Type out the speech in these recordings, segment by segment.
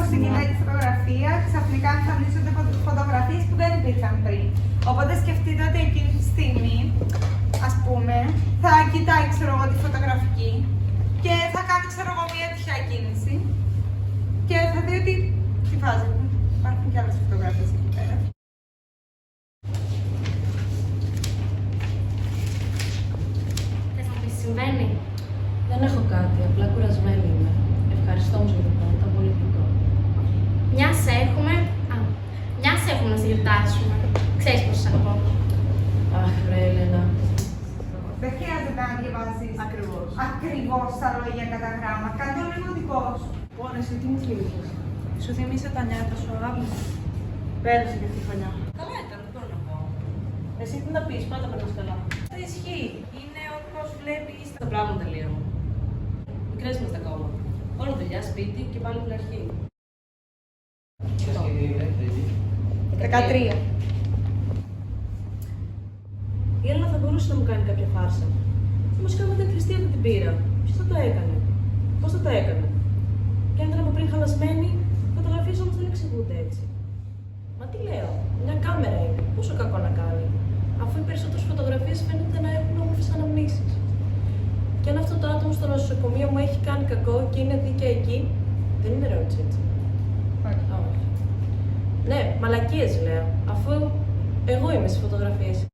ξεκινάει τη φωτογραφία, ξαφνικά εμφανίζονται φωτογραφίες που δεν υπήρχαν πριν. Οπότε σκεφτείτε ότι εκείνη τη στιγμή, ας πούμε, θα κοιτάει, ξέρω εγώ, τη φωτογραφική και θα κάνει, ξέρω εγώ, μια τυχαία κίνηση και θα δει ότι τι φάση. Υπάρχουν και άλλες φωτογραφίες εκεί πέρα. Θες να πεις τι συμβαίνει? Δεν έχω κάτι, απλά κουρασμένη είμαι. Ευχαριστώ όμως για το πρώτο, ήταν πολύ γλυκό. Μιας έχουμε να σε γιορτάσουμε. Ξέρεις πως σ' αγαπώ. Αχ, βρε Έλενα. Δεν χρειάζεται να διαβάζεις ακριβώς τα λόγια κατά γράμμα. Κάνε το λίγο δικό σου. Ωραία, εσύ τι μου θύμισες? Σου θύμισε τα νιάτα σου, αγάπη μου. Πέρασε και αυτή τη χρονιά. Καλά ήταν, δεν μπορώ να πω. Εσύ τι να πεις, πάντα περνάς καλά. Αυτό ισχύει. Είναι ο πώς βλέπεις τα πράγματα λίγο. Μικρές είμαστε ακόμα. Όλη δουλειά, σπίτι και πάλι την αρχή. 13. Η Έλληνα θα μπορούσε να μου κάνει κάποια φάρσα. Όμως κάνουμε την Χριστία δεν την πήρα. Ποιος θα το έκανε? Πώς θα το έκανε? Και αν ήταν από πριν χαλασμένη, φωτογραφίες όμως δεν εξηγούνται έτσι. Μα τι λέω, μια κάμερα είναι. Πόσο κακό να κάνει. Αφού οι περισσότερες φωτογραφίες φαίνονται να έχουν όμορφες αναμνήσεις. Και αν αυτό το άτομο στο νοσοκομείο μου έχει κάνει κακό και είναι δίκαια εκεί, δεν είναι ερώτηση έτσι. Όχι. Ναι, μαλακίες λέω, αφού εγώ είμαι στις φωτογραφίες.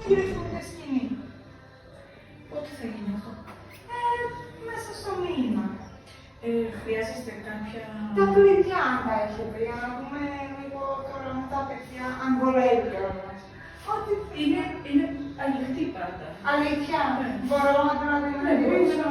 Γυρίσουμε μια σκηνή. Πότε θα γίνει αυτό? Μέσα στο μήνα. Χρειάζεστε κάποια... Τα κλειδιά αν τα έχει βρει, να πούμε λίγο τώρα με τα παιδιά, αν βολεύει κιόλας. Ό,τι Είναι ανοιχτή πάντα. αλήθεια, μπορώ να την αντιμετωπίσω.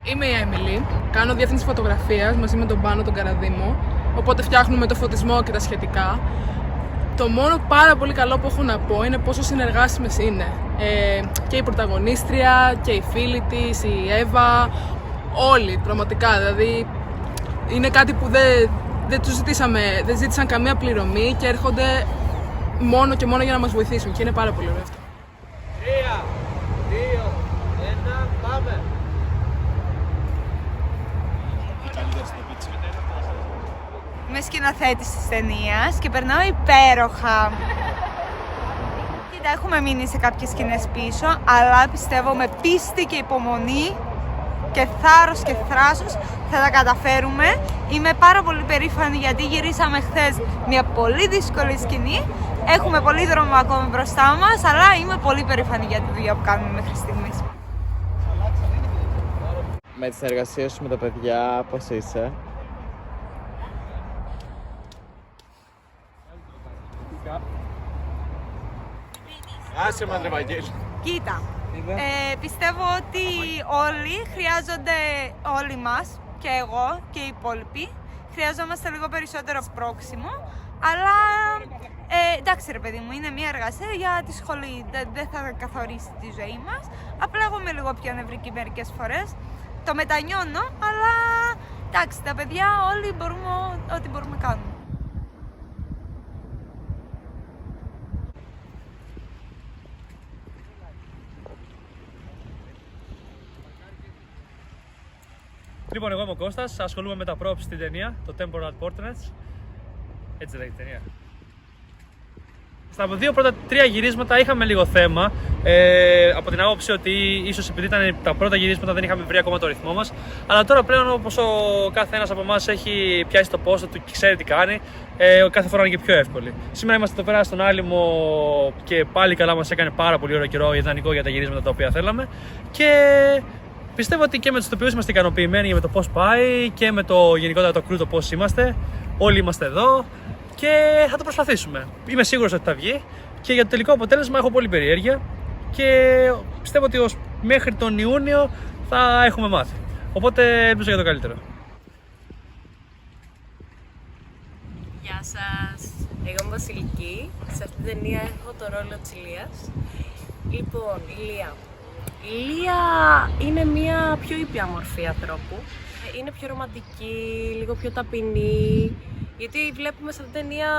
Είμαι η Έμιλι, κάνω διεύθυνση φωτογραφίας μαζί με τον Πάνο τον Καραδίμο, οπότε φτιάχνουμε το φωτισμό και τα σχετικά. Το μόνο πάρα πολύ καλό που έχω να πω είναι πόσο συνεργάσιμες είναι. Και η πρωταγωνίστρια και οι φίλοι της, η Εύα, όλοι πραγματικά. Δηλαδή είναι κάτι που δεν τους ζητήσαμε, δεν ζήτησαν καμία πληρωμή και έρχονται μόνο και μόνο για να μας βοηθήσουν και είναι πάρα πολύ ωραίο αυτό. 3, 2, 1, πάμε! Είμαι σκηνοθέτης της ταινίας και περνάω υπέροχα. Κοίτα, έχουμε μείνει σε κάποιες σκηνές πίσω, αλλά πιστεύω με πίστη και υπομονή και θάρρος και θράσος θα τα καταφέρουμε. Είμαι πάρα πολύ περήφανη γιατί γυρίσαμε χθες μια πολύ δύσκολη σκηνή. Έχουμε πολύ δρόμο ακόμη μπροστά μας, αλλά είμαι πολύ περήφανη για τη δουλειά που κάνουμε μέχρι στιγμής. Με τις εργασίες σου με τα παιδιά, πώς είσαι? Άσε μας Βαγγέλη. Κοίτα, πιστεύω ότι όλοι χρειάζονται, όλοι μας, και εγώ και οι υπόλοιποι, χρειαζόμαστε λίγο περισσότερο πρόξιμο, αλλά εντάξει ρε παιδί μου, είναι μια εργασία για τη σχολή, δεν θα καθορίσει τη ζωή μας, απλά εγώ είμαι λίγο πιο νευρική μερικές φορές, το μετανιώνω, αλλά εντάξει, τα παιδιά όλοι μπορούμε ό,τι μπορούμε να κάνουμε. Λοιπόν, εγώ είμαι ο Κώστας, ασχολούμαι με τα props στην ταινία, το Temporal Portraits. Έτσι λέγεται η ταινία. Στα δύο πρώτα τρία γυρίσματα είχαμε λίγο θέμα. Από την άποψη ότι ίσως επειδή ήταν τα πρώτα γυρίσματα δεν είχαμε βρει ακόμα το ρυθμό μας. Αλλά τώρα πλέον, όπως ο κάθε ένας από εμάς έχει πιάσει το πόστο του και ξέρει τι κάνει, κάθε φορά είναι και πιο εύκολη. Σήμερα είμαστε εδώ πέρα στον Άλυμο και πάλι καλά μας έκανε πάρα πολύ ωραίο καιρό, ιδανικό για τα γυρίσματα τα οποία θέλαμε. Και πιστεύω ότι και με τους ηθοποιούς είμαστε ικανοποιημένοι με το πώς πάει και με το γενικότερα το crew το πώς είμαστε. Όλοι είμαστε εδώ. Και θα το προσπαθήσουμε. Είμαι σίγουρος ότι θα βγει και για το τελικό αποτέλεσμα έχω πολύ περιέργεια και πιστεύω ότι μέχρι τον Ιούνιο θα έχουμε μάθει. Οπότε ελπίζω για το καλύτερο. Γεια σας, εγώ είμαι Βασιλική. Σε αυτή την ταινία έχω το ρόλο της Ηλίας. Λοιπόν, η Ηλία είναι μια πιο ήπια μορφή ανθρώπου. Είναι πιο ρομαντική, λίγο πιο ταπεινή. Γιατί βλέπουμε σε αυτήν την ταινία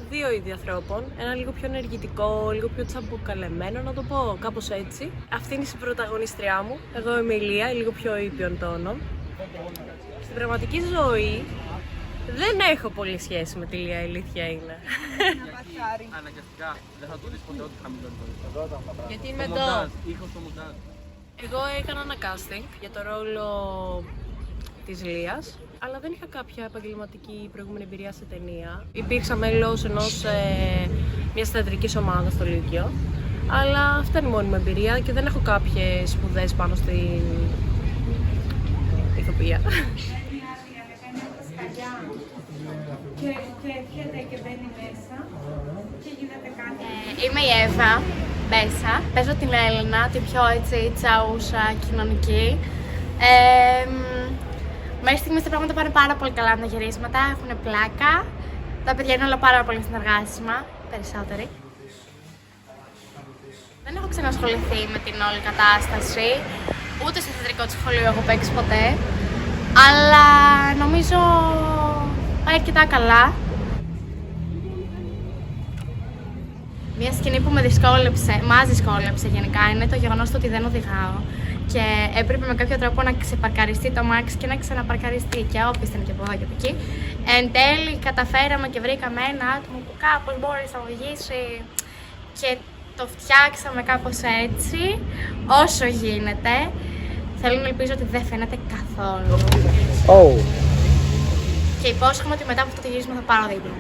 δύο είδη ανθρώπων. Ένα λίγο πιο ενεργητικό, λίγο πιο τσαμπουκαλεμένο, να το πω κάπως έτσι. Αυτή είναι η συμπρωταγωνίστριά μου. Εγώ είμαι η Ηλία, λίγο πιο ήπιον τόνων. Στην πραγματική ζωή δεν έχω πολύ σχέση με τη Ηλία, η αλήθεια είναι. Αναγκαστικά δεν θα το δεις ποτέ ό,τι χαμηλότερο. Γιατί είμαι εδώ. Εγώ έκανα ένα casting για το ρόλο της Ηλίας, αλλά δεν είχα κάποια επαγγελματική προηγούμενη εμπειρία σε ταινία. Υπήρξα μέλος μιας θεατρικής ομάδας στο Λύκειο, αλλά αυτή είναι η μόνη μου εμπειρία και δεν έχω κάποιες σπουδές πάνω στην ηθοποιία. Και έρχεται και μπαίνει μέσα και γίνεται κάτι. Είμαι η Εύα Μπέσα. Παίζω την Έλενα, την πιο έτσι τσαούσα κοινωνική. Μέχρι στιγμής τα πράγματα πάνε πάρα πολύ καλά με τα γυρίσματα, έχουν πλάκα. Τα παιδιά είναι όλα πάρα πολύ συνεργάσιμα, περισσότεροι. Δεν έχω ξανασχοληθεί με την όλη κατάσταση, ούτε στο θεατρικό του σχολείο έχω παίξει ποτέ. Αλλά νομίζω πάει αρκετά καλά. Μια σκηνή που μας δυσκόλεψε γενικά είναι το γεγονός ότι δεν οδηγάω. Και έπρεπε με κάποιο τρόπο να ξεπαρκαριστεί το αμάξι και να ξαναπαρκαριστεί και όπισθεν και από εδώ και από εκεί. Εν τέλει καταφέραμε και βρήκαμε ένα άτομο που κάπως μπόρεσε να οδηγήσει και το φτιάξαμε κάπως έτσι, όσο γίνεται. Θέλω να ελπίζω ότι δεν φαίνεται καθόλου. Και υπόσχομαι ότι μετά από αυτό το γύρισμα θα πάρω δίπλα.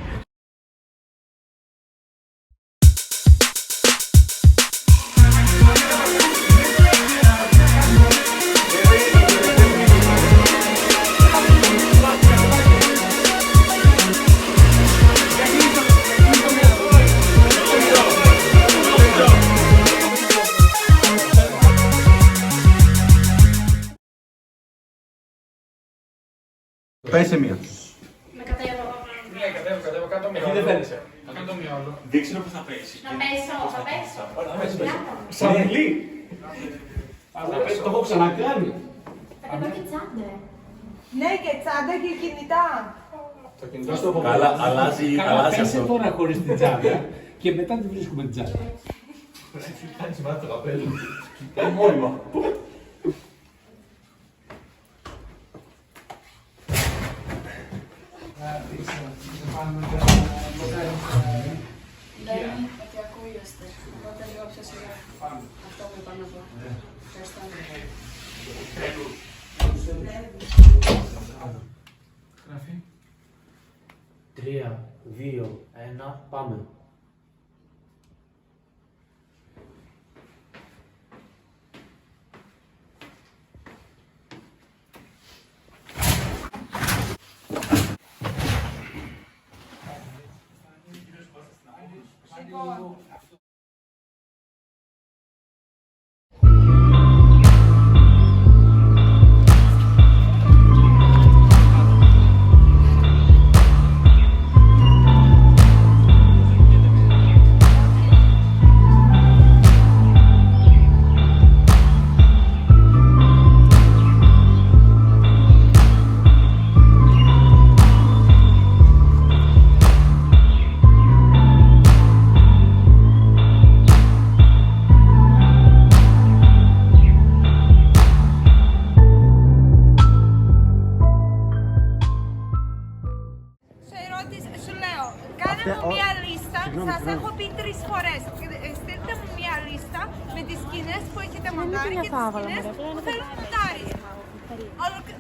Πάει σε μία. Με κατέβω. Ναι, κατέβω κάτω μυαλό. Δεν φαίνεσαι. Κάτω μυαλό. Δείξε που θα πέσει. Να πέσω, θα πέσω. Σαν μιλή. Θα πέσει, το έχω ξανακάνει. Θα κατώ και τσάντα. Ναι, και τσάντα και κινητά. Το κινητό στο έχω. Καλά, αλλάζει αυτό. Τώρα χωρίς την τσάντα και μετά τη βρίσκουμε την τσάντα. Κάνεις μάτι το καπέλο. Μόνιμα. Ότι ακούγεστε, οπότε λίγο πιο σιγά. Αυτό που είπα να πω. Ευχαριστώ. 3, 2, 1, πάμε. τις σκηνές που έχετε μοντάρει και τις σκηνές που θέλουν μοντάρισμα.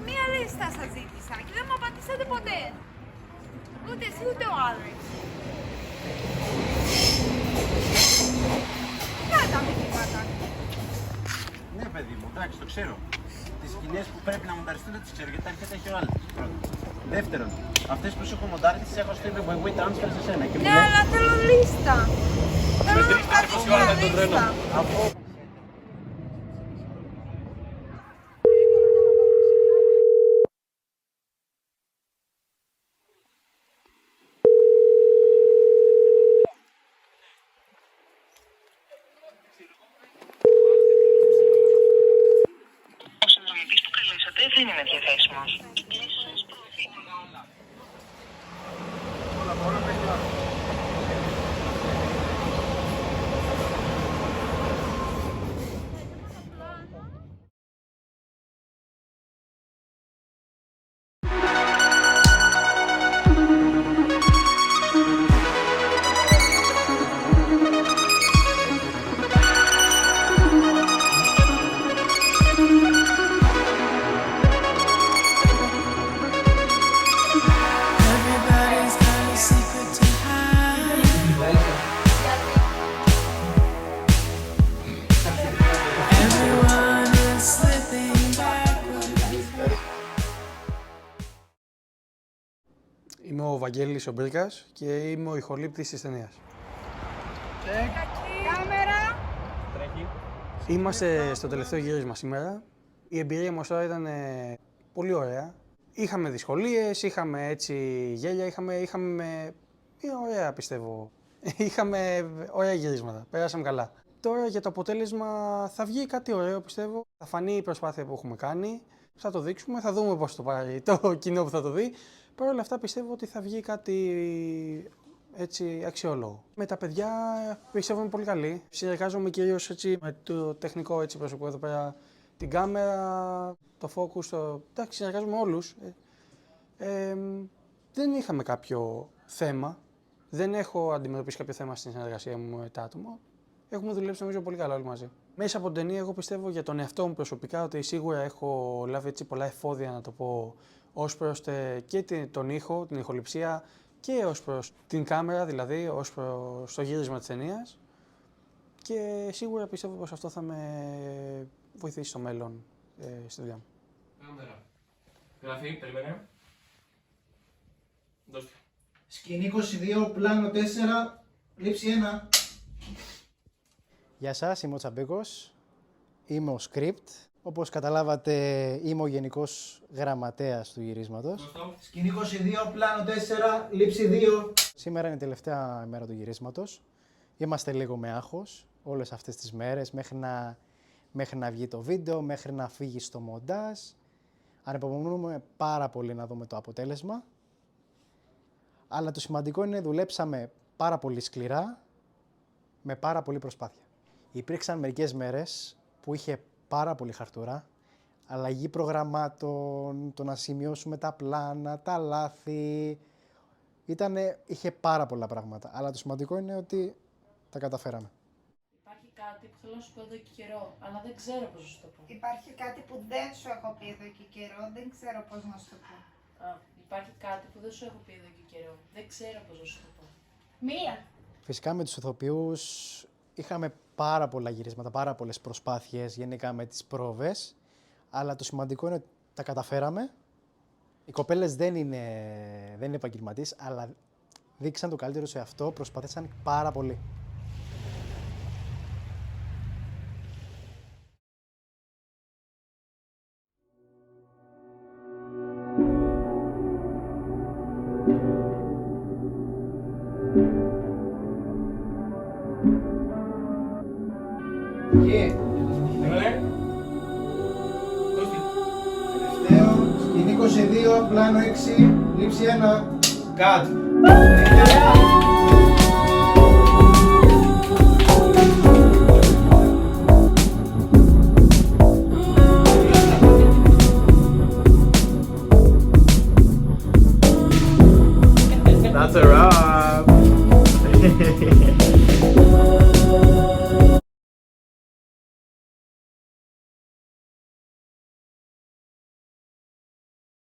Μία λίστα σας ζήτησα και δεν μου απαντήσατε ποτέ. Ούτε εσύ ούτε ο Άλεξ. Ποια τα μηνύματα? Ναι, παιδί μου, εντάξει, το ξέρω. Τις σκηνές που πρέπει να μονταριστούν δεν τις ξέρω γιατί τα αρχές έχει ο Άλεξ. Δεύτερον, αυτές που σου έχω μοντάρει τις έχω στείλει με WeTransfer σε σένα. Ναι, αλλά θέλω λίστα. Θέλω να βγάλεις μια λίστα. Ο συνδρομητής που καλέσατε δεν είναι διαθέσιμος. Είμαι ο Βαγγέλης ο Μπρίκας και είμαι ο ηχολήπτης της ταινίας. Κάμερα. Είμαστε στο τελευταίο γύρισμα σήμερα. Η εμπειρία μας τώρα ήταν πολύ ωραία. Είχαμε δυσκολίες, είχαμε έτσι γέλια, είχαμε μια ωραία πιστεύω. Είχαμε ωραία γυρίσματα, περάσαμε καλά. Τώρα για το αποτέλεσμα θα βγει κάτι ωραίο πιστεύω. Θα φανεί η προσπάθεια που έχουμε κάνει, θα το δείξουμε, θα δούμε πώς το πάρει το κοινό που θα το δει. Παρ' όλα αυτά πιστεύω ότι θα βγει κάτι έτσι αξιόλογο. Με τα παιδιά πιστεύω είμαι πολύ καλή. Συνεργάζομαι κυρίως έτσι με το τεχνικό έτσι πρόσωπο εδώ πέρα. Την κάμερα, το focus, εντάξει, συνεργάζομαι όλους. Δεν είχαμε κάποιο θέμα. Δεν έχω αντιμετωπίσει κάποιο θέμα στην συνεργασία μου με τα άτομα. Έχουμε δουλέψει νομίζω πολύ καλά όλοι μαζί. Μέσα από την ταινία, εγώ πιστεύω για τον εαυτό μου προσωπικά ότι σίγουρα έχω λάβει έτσι πολλά εφόδια να το πω ως προς και τον ήχο, την ηχοληψία και ως προς την κάμερα, δηλαδή ως προς το γύρισμα της ταινίας. Και σίγουρα πιστεύω πως αυτό θα με βοηθήσει στο μέλλον στη δουλειά μου. Κάμερα. Γραφή, περίμενε. Δώστε. Σκηνή 22, πλάνο 4, λήψη 1. Γεια σας, είμαι ο Τσαμπίκος. Είμαι ο Script. Όπως καταλάβατε, είμαι ο γενικός γραμματέας του γυρίσματος. Σκηνή 22, πλάνο 4, λήψη 2. Σήμερα είναι η τελευταία ημέρα του γυρίσματος. Είμαστε λίγο με άγχος όλες αυτές τις μέρες, μέχρι να βγει το βίντεο, μέχρι να φύγει στο μοντάζ. Ανυπομονούμε πάρα πολύ να δούμε το αποτέλεσμα. Αλλά το σημαντικό είναι δουλέψαμε πάρα πολύ σκληρά, με πάρα πολύ προσπάθεια. Υπήρξαν μερικές μέρες που είχε πάρα πολύ χαρτούρα, αλλαγή προγραμμάτων, το να σημειώσουμε τα πλάνα, τα λάθη. Είχε πάρα πολλά πράγματα, αλλά το σημαντικό είναι ότι τα καταφέραμε. Υπάρχει κάτι που θέλω να σου πω εδώ και καιρό, αλλά δεν ξέρω πώς να σου το πω. Υπάρχει κάτι που δεν σου έχω πει εδώ και καιρό, δεν ξέρω πώς να σου το πω. Υπάρχει κάτι που δεν σου έχω πει εδώ και καιρό, δεν ξέρω πώς να σου το πω. Μία. Φυσικά με τους ηθοποιούς είχαμε πάρα πολλά γυρίσματα, πάρα πολλές προσπάθειες γενικά με τις πρόβες, αλλά το σημαντικό είναι ότι τα καταφέραμε. Οι κοπέλες δεν είναι επαγγελματίες, αλλά δείξαν το καλύτερο σε αυτό, προσπάθησαν πάρα πολύ. Τελευταίο, σκηνή 22, πλάνο 6, λήψη 1. Cut. That's a wrap.